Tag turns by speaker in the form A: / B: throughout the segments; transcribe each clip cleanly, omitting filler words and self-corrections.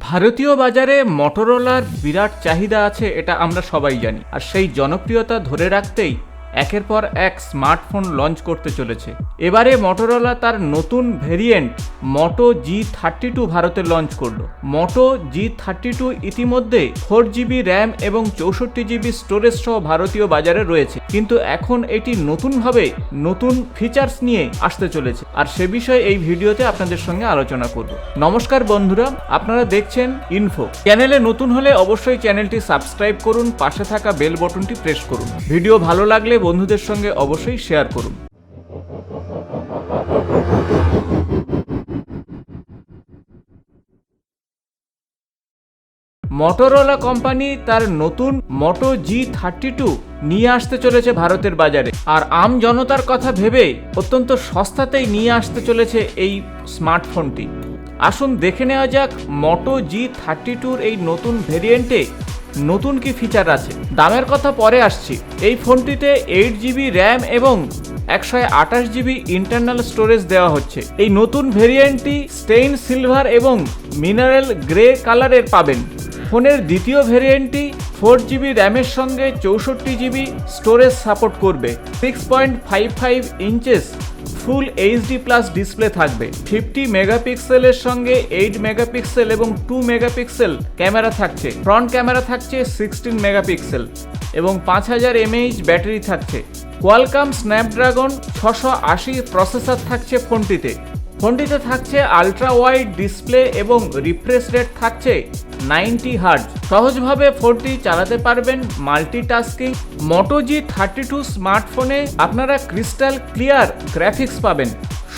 A: ভারতীয় বাজারে মটোরোলার বিরাট চাহিদা আছে, এটা আমরা সবাই জানি। আর সেই জনপ্রিয়তা ধরে রাখতেই একের পর এক স্মার্টফোন লঞ্চ করতে চলেছে। এবারে মটোরোলা তার নতুন ভেরিয়েন্ট মোটো G32 ভারতে লঞ্চ করলো। মোটো G32 ইতিমধ্যে 4GB র্যাম এবং 64GB স্টোরেজ সহ ভারতীয় বাজারে রয়েছে, কিন্তু এখন এটি নতুনভাবে নতুন ফিচার্স নিয়ে আসতে চলেছে। আর সে বিষয়ে এই ভিডিওতে আপনাদের সঙ্গে আলোচনা করব। নমস্কার বন্ধুরা, আপনারা দেখছেন ইনফো। চ্যানেলে নতুন হলে অবশ্যই চ্যানেলটি সাবস্ক্রাইব করুন, পাশে থাকা বেল বটনটি প্রেস করুন। ভিডিও ভালো লাগলে বন্ধুদের সঙ্গে অবশ্যই শেয়ার করুন। মটোরোলা কোম্পানি তার নতুন মোটো G32 নিয়ে আসতে চলেছে ভারতের বাজারে। আর আম জনতার কথা ভেবে অত্যন্ত সস্তাতেই নিয়ে আসতে চলেছে এই স্মার্টফোনটি। আসুন দেখে নেওয়া যাক মোটো G32-র এই নতুন ভেরিয়েন্টে নতুন কি ফিচার আছে। দামের কথা পরে আসছি। এই ফোনটিতে 8GB র্যাম এবং 128GB ইন্টারনাল স্টোরেজ দেওয়া হচ্ছে। এই নতুন ভেরিয়েন্টটি স্টেইন সিলভার এবং মিনারেল গ্রে কালারের পাবেন। ফোনের দ্বিতীয় ভেরিয়েন্টটি 4GB র্যামের সঙ্গে 64GB স্টোরেজ সাপোর্ট করবে। 6.55 ইঞ্চেস ফুল HD+ ডিসপ্লে থাকবে। 50 মেগাপিক্সেলের সঙ্গে 8 মেগাপিক্সেল এবং 2 মেগাপিক্সেল ক্যামেরা থাকছে। ফ্রন্ট ক্যামেরা থাকছে 16 মেগাপিক্সেল এবং 5000 mAh ব্যাটারি থাকছে। কোয়ালকম স্ন্যাপড্রাগন 680 প্রসেসর থাকছে ফোনটিতে। ফোনটিতে থাকছে আলট্রা ওয়াইড ডিসপ্লে এবং রিফ্রেশ রেট থাকছে 90 হার্জ। সহজভাবে ফোনটি চালাতে পারবেন মাল্টিটাস্কিং। মোটো G32 স্মার্টফোনে আপনারা ক্রিস্টাল ক্লিয়ার গ্রাফিক্স পাবেন।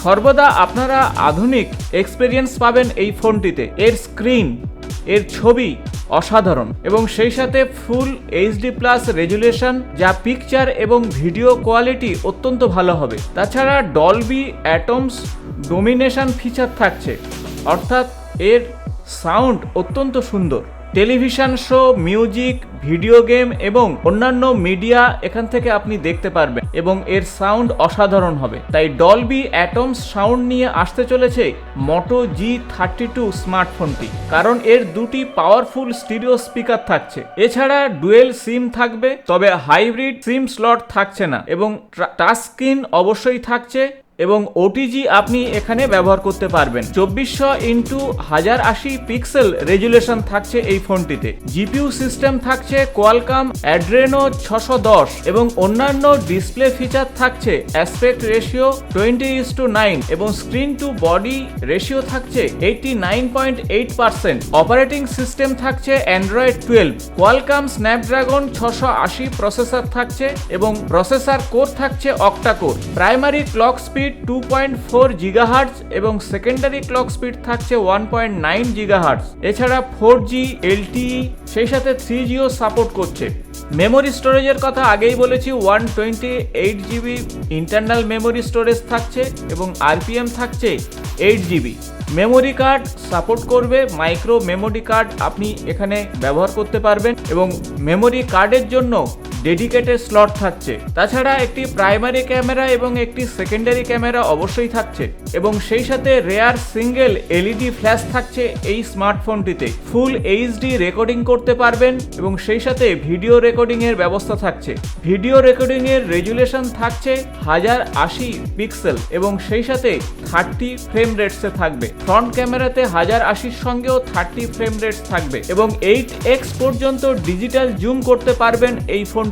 A: সর্বদা আপনারা আধুনিক এক্সপেরিয়েন্স পাবেন এই ফোনটিতে। এর স্ক্রিন, এর ছবি অসাধারণ এবং সেই সাথে ফুল HD+ রেজুলেশন, যা পিকচার এবং ভিডিও কোয়ালিটি অত্যন্ত ভালো হবে। তাছাড়া ডলবি অ্যাটমস ডোমিনেশন ফিচার থাকছে, অর্থাৎ এর সাউন্ড অত্যন্ত সুন্দর। Television show, music, video game এবং অন্যান্য মিডিয়া এখান থেকে আপনি দেখতে পারবেন এবং এর সাউন্ড অসাধারণ হবে। তাই ডলবি অ্যাটমস সাউন্ড নিয়ে আসতে চলেছে মোটো G32 স্মার্টফোনটি, কারণ এর দুটি পাওয়ারফুল স্টিরিও স্পিকার থাকছে। এছাড়া ডুয়েল সিম থাকবে, তবে হাইব্রিড সিম স্লট থাকছে না এবং টাচ স্ক্রিন অবশ্যই থাকছে এবং OTG আপনি এখানে ব্যবহার করতে পারবেন। 2400x1080 পিক্সেল রেজুলেশন থাকছে এই ফোনটিতে। জিপিইউ সিস্টেম থাকছে কোয়ালকম অ্যাড্রেনো 610 এবং অন্যান্য ডিসপ্লে ফিচার থাকছে অ্যাসপেক্ট রেশিও 20:9 এবং স্ক্রিন টু বডি রেশিও থাকছে 89.8%। অপারেটিং সিস্টেম থাকছে অ্যান্ড্রয়েড 12। কোয়ালকম স্ন্যাপড্রাগন 680 প্রসেসর থাকছে এবং প্রসেসর কোর থাকছে octa core. Primary clock speed 2.4 GHz এবং সেকেন্ডারি ক্লক স্পিড থাকছে 1.9 GHz। এছাড়া 4G LTE সেই সাথে 3Gও সাপোর্ট করছে। মেমোরি স্টোরেজের কথা আগেই বলেছি, 128GB ইন্টারনাল মেমোরি স্টোরেজ থাকছে এবং RPM থাকছে 8GB। মেমোরি কার্ড সাপোর্ট করবে, মাইক্রো মেমোরি কার্ড আপনি এখানে ব্যবহার করতে পারবেন এবং মেমোরি কার্ডের জন্য ডেডিকেটেড স্লট থাকছে। তাছাড়া একটি প্রাইমারি ক্যামেরা এবং একটি সেকেন্ডারি ক্যামেরা অবশ্যই থাকছে এবং সেই সাথে রেয়ার সিঙ্গেল LED ফ্ল্যাশ থাকছে এই স্মার্টফোনটিতে। ফুল HD রেকর্ডিং করতে পারবেন এবং সেই সাথে ভিডিও রেকর্ডিং এর ব্যবস্থা থাকছে। ভিডিও রেকর্ডিং এর রেজুলেশন থাকছে 1080 পিক্সেল এবং সেই সাথে 30 ফ্রেম রেটসে থাকবে। ফ্রন্ট ক্যামেরাতে 1080-র সঙ্গেও 30 ফ্রেম রেটস থাকবে এবং 8x পর্যন্ত ডিজিটাল জুম করতে পারবেন এই ফোনটিতে।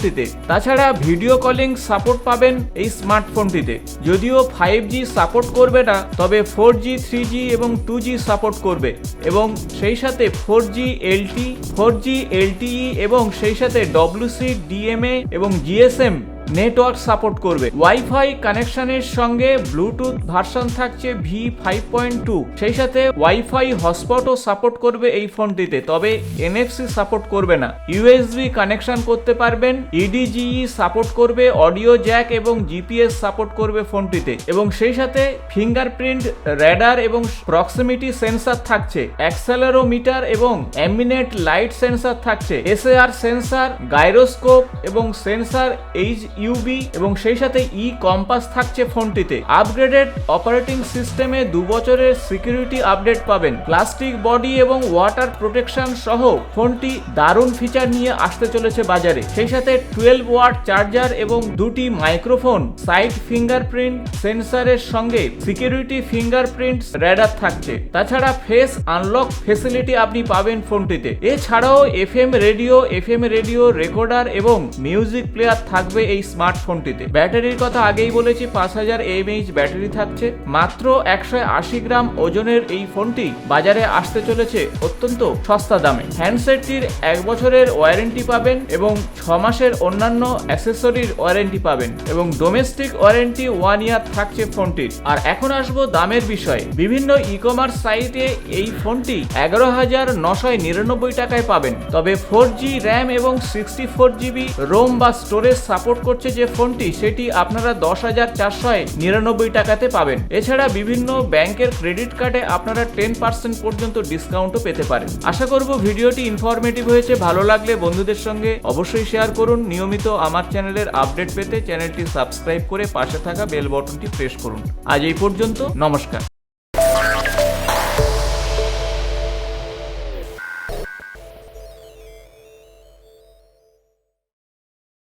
A: তাছাড়া ভিডিও কলিং সাপোর্ট পাবেন এই স্মার্টফোনটিতে। যদিও 5G সাপোর্ট করবে না, তবে 4G, 3G এবং 2G সাপোর্ট করবে এবং সেই সাথে 4G LTE এবং সেই সাথে WC, DMA এবং GSM নেটওয়ার্ক সাপোর্ট করবে। ওয়াইফাই কানেকশনের সঙ্গে ব্লুটুথ ভার্সন থাকছে V5.2। সেই সাথে ওয়াইফাই হটস্পটও সাপোর্ট করবে এই ফোনটিতে, তবে NFC সাপোর্ট করবে না। USB কানেকশন করতে পারবেন, EDGE সাপোর্ট করবে, অডিও জ্যাক এবং GPS সাপোর্ট করবে ফোনটিতে এবং সেই সাথে ফিঙ্গারপ্রিন্ট, রেডার এবং প্রক্সিমিটি সেন্সর থাকছে। অ্যাক্সেলেরোমিটার এবং অ্যাম্বিয়েন্ট লাইট সেন্সর থাকছে। SAR সেন্সর, গাইরোস্কোপ এবং সেন্সর ইউবি এবং সেই সাথে কম্পাস থাকছে ফোনটিতে। আপগ্রেডেড অপারেটিং সিস্টেমে 2 বছরের সিকিউরিটি আপডেট পাবেন। প্লাস্টিক বডি এবং ওয়াটার প্রোটেকশন সহ ফোনটি দারুণ ফিচার নিয়ে আসতে চলেছে বাজারে। সেই সাথে 12 ওয়াট চার্জার এবং 2টি মাইক্রোফোন, সাইড ফিঙ্গারপ্রিন্ট সেন্সরের সঙ্গে সিকিউরিটি ফিঙ্গারপ্রিন্ট রেডার থাকছে। তাছাড়া ফেস আনলক ফেসিলিটি আপনি পাবেন ফোনটিতে। এছাড়াও এফএম রেডিও রেকর্ডার এবং মিউজিক প্লেয়ার থাকবে এই স্মার্টফোনটিতে। ব্যাটারির কথা আগেই বলেছি, 5000 mAh ব্যাটারি থাকছে। মাত্র 180 গ্রাম ওজনের এই ফোনটি বাজারে আসতে চলেছে অত্যন্ত সস্তা দামে। হ্যান্ডসেটটির 1 বছরের ওয়ারেন্টি পাবেন এবং 6 মাসের অন্যান্য অ্যাক্সেসরির ওয়ারেন্টি পাবেন এবং ডোমেস্টিক ওয়ারেন্টি 1 ইয়ার থাকছে ফোনটির। আর এখন আসবো দামের বিষয়ে। বিভিন্ন ই-কমার্স সাইটে এই ফোনটি 11,999 টাকায় পাবেন। তবে 4G র্যাম এবং 64GB রোম বা স্টোরেজ সাপোর্ট করছে যে ফোনটি, সেটি আপনারা 10,499 টাকাতে পাবেন। এছাড়া বিভিন্ন ব্যাংকের ক্রেডিট কার্ডে আপনারা 10% পর্যন্ত ডিসকাউন্টও পেতে পারেন। আশা করব ভিডিওটি ইনফরমেটিভ হয়েছে। ভালো লাগলে বন্ধুদের সঙ্গে অবশ্যই শেয়ার করুন। নিয়মিত আমার চ্যানেলের আপডেট পেতে চ্যানেলটি সাবস্ক্রাইব করে পাশে থাকা বেল বটনটি প্রেস করুন। আজ এই পর্যন্ত, নমস্কার।